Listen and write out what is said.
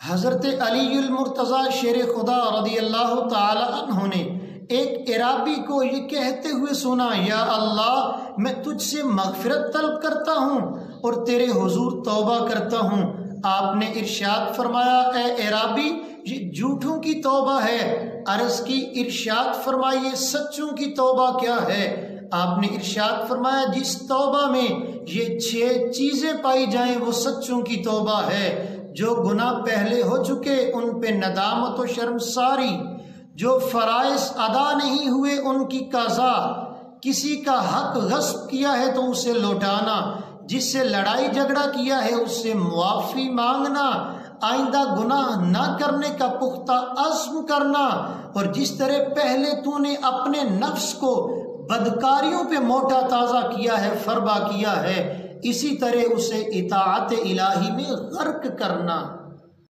حضرت علی المرتضیٰ شیر خدا رضی اللہ تعالی عنہ نے ایک عرابی کو یہ کہتے ہوئے سنا، یا اللہ میں تجھ سے مغفرت طلب کرتا ہوں اور تیرے حضور توبہ کرتا ہوں۔ آپ نے ارشاد فرمایا، اے عرابی یہ جھوٹوں کی توبہ ہے۔ عرض کی ارشاد فرمائیے سچوں کی توبہ کیا ہے؟ آپ نے ارشاد فرمایا، جس توبہ میں یہ 6 چیزیں پائی جائیں وہ سچوں کی توبہ ہے۔ جو گناہ پہلے ہو چکے ان پہ ندامت و شرمساری، جو فرائض ادا نہیں ہوئے ان کی قضا، کسی کا حق غصب کیا ہے تو اسے لوٹانا، جس سے لڑائی جھگڑا کیا ہے اس سے معافی مانگنا، آئندہ گناہ نہ کرنے کا پختہ عزم کرنا، اور جس طرح پہلے تو نے اپنے نفس کو بدکاریوں پہ موٹا تازہ کیا ہے، فربا کیا ہے، اسی طرح اسے اطاعت الہی میں غرق کرنا۔